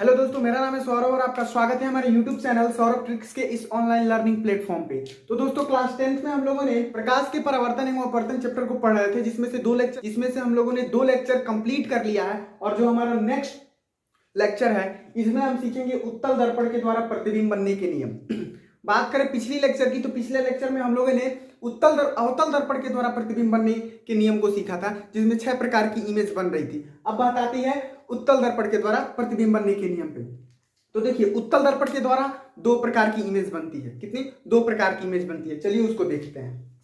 Hello दोस्तों, मेरा नाम है सौरभ और आपका स्वागत है हमारे यूट्यूब चैनल सौरभ ट्रिक्स के इस ऑनलाइन लर्निंग प्लेटफॉर्म पे। तो दोस्तों, क्लास 10th में हम लोगों ने प्रकाश के परावर्तन एवं अपवर्तन चैप्टर को पढ़ रहे थे, जिसमें से हम लोगों ने 2 लेक्चर कंप्लीट कर लिया है। और जो हमारा नेक्स्ट लेक्चर है, इसमें हम सीखेंगे उत्तल दर्पण के द्वारा प्रतिबिंब बनने के नियम। बात करें पिछली लेक्चर की, तो पिछले लेक्चर में हम लोगों ने अवतल दर्पण के द्वारा प्रतिबिंब बनने के नियम को सीखा था, जिसमें 6 प्रकार की इमेज बन रही थी। अब बात आती है उत्तल दर्पण के द्वारा प्रतिबिंब बनने के नियम पे। तो देखिए, उत्तल दर्पण के द्वारा 2 प्रकार की इमेज बनती है। कितनी? 2 प्रकार की इमेज बनती है। चलिए उसको देखते हैं।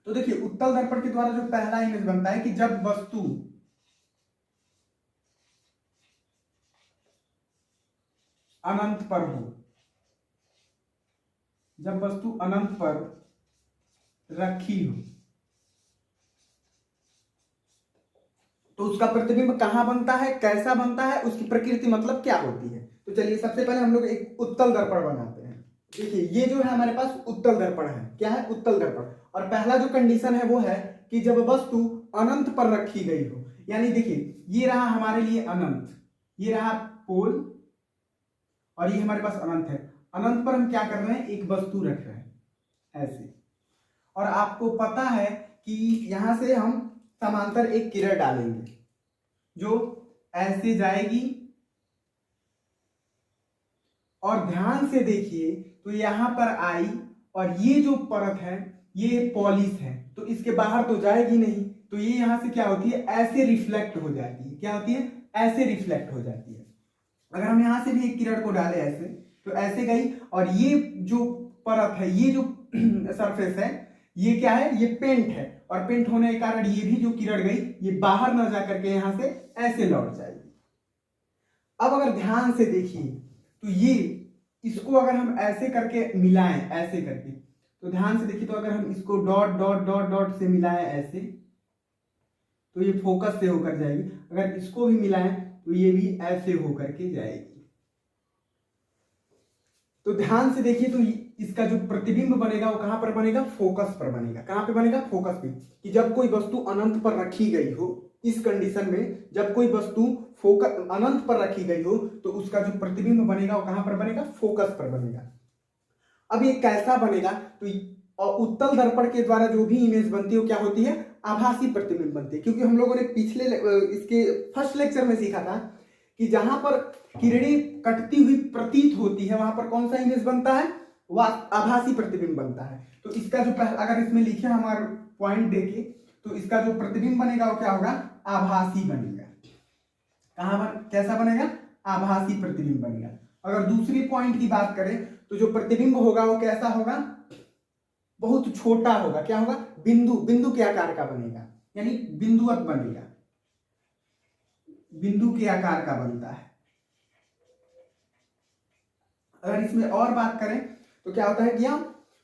तो देखिए, उत्तल दर्पण के द्वारा जो पहला इमेज बनता है कि जब वस्तु अनंत पर हो, जब वस्तु अनंत पर रखी हो, तो उसका प्रतिबिंब कहां बनता है, कैसा बनता है, उसकी प्रकृति मतलब क्या होती है। तो चलिए सबसे पहले हम लोग एक उत्तल दर्पण बनाते हैं। देखिए, ये जो है हमारे पास उत्तल दर्पण है। क्या है? उत्तल दर्पण। और पहला जो कंडीशन है वो है कि जब वस्तु अनंत पर रखी गई हो, यानी देखिए ये रहा हमारे लिए अनंत, ये रहा पोल और ये हमारे पास अनंत है। अनंत पर हम क्या कर रहे हैं? एक वस्तु रख रहे हैं ऐसे। और आपको पता है कि यहां से हम समांतर एक किरण डालेंगे जो ऐसे जाएगी। और ध्यान से देखिए तो यहां पर आई, और ये जो परत है ये पॉलिश है, तो इसके बाहर तो जाएगी नहीं, तो ये यहां से क्या होती है? ऐसे रिफ्लेक्ट हो जाती है। क्या होती है? ऐसे रिफ्लेक्ट हो जाती है। अगर हम यहां से भी एक किरण को डाले ऐसे, तो ऐसे गई, और ये जो परत है, ये जो सरफेस है, ये क्या है? ये पेंट है। और पेंट होने के कारण ये भी जो किरण गई, ये बाहर ना जाकर के यहां से ऐसे लौट जाएगी। अब अगर ध्यान से देखिए तो ये इसको अगर हम ऐसे करके मिलाएं, ऐसे करके, तो ध्यान से देखिए, तो अगर हम इसको डॉट डॉट डॉट डॉट से मिलाएं ऐसे, तो ये फोकस से होकर जाएगी। अगर इसको भी मिलाएं तो ये भी ऐसे होकर के जाएगी। तो ध्यान से देखिए, तो इसका जो प्रतिबिंब बनेगा वो कहां पर बनेगा? फोकस पर बनेगा। कहां पे बनेगा? फोकस पे। कि जब कोई वस्तु अनंत पर रखी गई हो, इस कंडीशन में जब कोई वस्तु फोकस अनंत पर रखी गई हो, तो उसका जो प्रतिबिंब बनेगा वो कहां पर बनेगा? फोकस पर बनेगा। अब ये कैसा बनेगा? तो उत्तल दर्पण के द्वारा जो भी इमेज बनती है वो क्या होती है? आभासी प्रतिबिंब बनती है। क्योंकि हम लोगों ने पिछले इसके फर्स्ट लेक्चर में सीखा था कि जहां पर किरणें कटती हुई प्रतीत होती है, वहां पर कौन सा इमेज बनता है? वह आभासी प्रतिबिंब बनता है। तो इसका जो अगर इसमें लिखे हमारे पॉइंट देके, तो इसका जो प्रतिबिंब बनेगा वो क्या होगा? आभासी बनेगा। कहां पर कैसा बनेगा? आभासी प्रतिबिंब बनेगा। अगर दूसरी पॉइंट की बात करें, तो जो प्रतिबिंब होगा वो कैसा होगा? बहुत छोटा होगा। क्या होगा? बिंदु बिंदु के आकार का बनेगा, यानी बिंदुवत बनेगा, बिंदु के आकार का बनता है। अगर इसमें और बात करें तो क्या होता है कि यह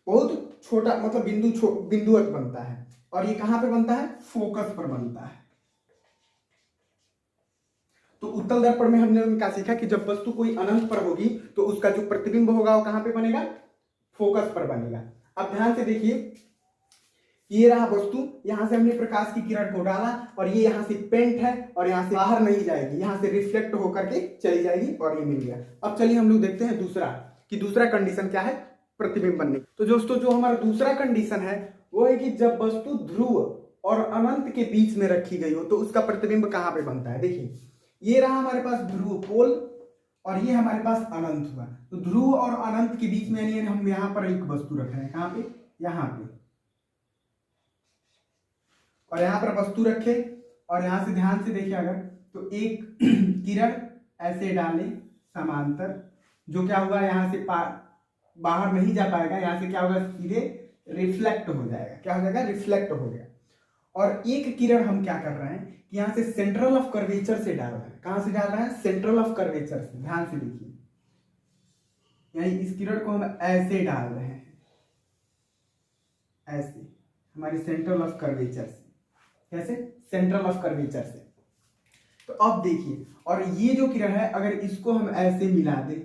बहुत छोटा, मतलब बिंदुवत बनता है। और ये कहां पे बनता है? फोकस पर बनता है। तो उत्तल दर्पण में हमने क्या सीखा कि जब वस्तु कोई अनंत पर होगी, तो उसका जो प्रतिबिंब होगा वो कहां पे बनेगा? फोकस पर बनेगा। अब ध्यान से देखिए, ये रहा वस्तु, यहां से हमने प्रकाश की किरण को डाला, और ये यहां से पेंट है, और यहां से बाहर नहीं जाएगी, यहां से रिफ्लेक्ट होकर के चली जाएगी, और ये मिल गया। अब चलिए हम लोग देखते हैं दूसरा, कि दूसरा कंडीशन क्या है प्रतिबिंब बनने। तो दोस्तों, जो हमारा दूसरा कंडीशन है वो है कि जब वस्तु ध्रुव और अनंत के बीच में रखी गई हो, तो उसका प्रतिबिंब कहां पे बनता है? देखिए, ये रहा हमारे पास ध्रुव पोल, और ये हमारे पास अनंत हुआ। तो ध्रुव और अनंत के बीच में, यानी हम यहां पर एक वस्तु रख रहे हैं। कहां पे? यहां पे। और यहां पर वस्तु रखे, और यहां से ध्यान से देखिए अगर, तो एक किरण ऐसे डाले समांतर, जो क्या होगा? यहां से बाहर नहीं जा पाएगा, यहां से क्या होगा? सीधे रिफ्लेक्ट हो जाएगा। क्या हो जाएगा? रिफ्लेक्ट हो गया। और एक किरण हम क्या कर रहे हैं कि यहां से सेंट्रल ऑफ कर्वेचर से डाल रहे हैं। कहां से डाल रहे हैं? सेंट्रल ऑफ कर्वेचर से। ध्यान से देखिए, यानी इस किरण को हम ऐसे डाल रहे हैं, ऐसे हमारी सेंट्रल ऑफ कर्वेचर से। कैसे? सेंट्रल ऑफ कर्वेचर से। तो अब देखिए, और ये जो किरण है, अगर इसको हम ऐसे मिला दें,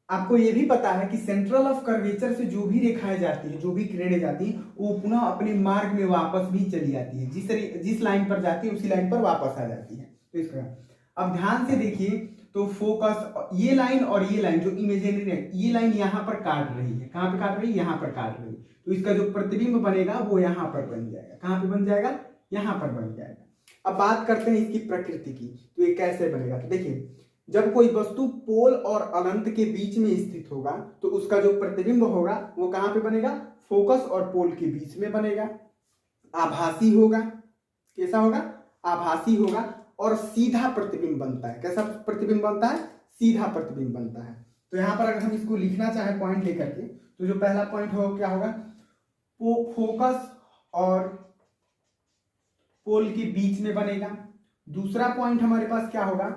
आपको ये भी पता है कि सेंट्रल ऑफ कर्वेचर से जो भी रेखाएं जाती है, जो भी किरणें जाती हैं, वो पुनः अपने मार्ग में वापस भी चली जाती है। जिस लाइन पर जाती है उसी लाइन पर वापस आ जाती है। तो इस प्रकार अब ध्यान से देखिए, तो फोकस, ये लाइन और ये लाइन जो इमेजिनरी है, ये लाइन यहाँ पर काट रही है। कहाँ पे काट रही है? यहाँ पर काट रही है। तो इसका जो प्रतिबिंब बनेगा वो यहाँ पर बन जाएगा। कहाँ पे बन जाएगा? यहाँ पर बन जाएगा। अब बात करते हैं इसकी प्रकृति की, तो ये कैसे बनेगा। तो देखिए, जब कोई वस्तु पोल और अनंत के बीच में स्थित होगा तो उसका जो प्रतिबिंब होगा वो कहाँ पे बनेगा? फोकस और पोल के बीच में बनेगा। आभासी होगा। कैसा होगा? आभासी होगा और सीधा प्रतिबिंब बनता है। कैसा प्रतिबिंब बनता है? सीधा प्रतिबिंब बनता है। तो यहाँ पर अगर हम इसको लिखना चाहें पॉइंट लेकर के, तो जो पहला पॉइंट होगा क्या होगा? फोकस और पोल के बीच में बनेगा। दूसरा पॉइंट हमारे पास क्या होगा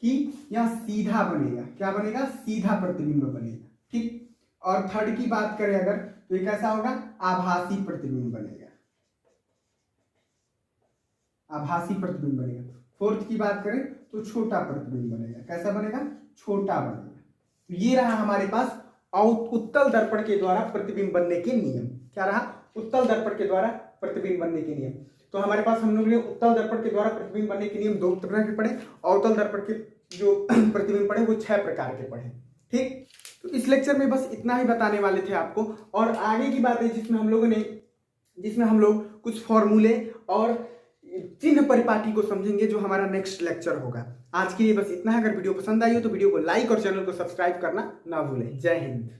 कि यह सीधा बनेगा। क्या बनेगा? सीधा प्रतिबिंब बनेगा। ठीक। और थर्ड की बात करें अगर, तो ये कैसा होगा? आभासी प्रतिबिंब बनेगा। आभासी प्रतिबिंब बनेगा। फोर्थ की बात करें तो छोटा प्रतिबिंब बनेगा। कैसा बनेगा? छोटा बनेगा। तो ये रहा हमारे पास उत्तल दर्पण के द्वारा प्रतिबिंब बनने के नियम। क्या रहा? उत्तल दर्पण के द्वारा प्रतिबिंब बनने के नियम। तो हमारे पास हम लोग ने उत्तल दर्पण के द्वारा प्रतिबिंब बनने के नियम 2 प्रकार के पढ़े, अवतल दर्पण के जो प्रतिबिंब पढ़े वो 6 प्रकार के पढ़े। ठीक। तो इस लेक्चर में बस इतना ही बताने वाले थे आपको, और आगे की बातें जिसमें हम लोग कुछ फॉर्मूले और चिन्ह परिपाटी को समझेंगे, जो हमारा नेक्स्ट लेक्चर होगा। आज के लिए बस इतना है। अगर वीडियो पसंद आई हो तो वीडियो को लाइक और चैनल को सब्सक्राइब करना ना भूलें। जय हिंद।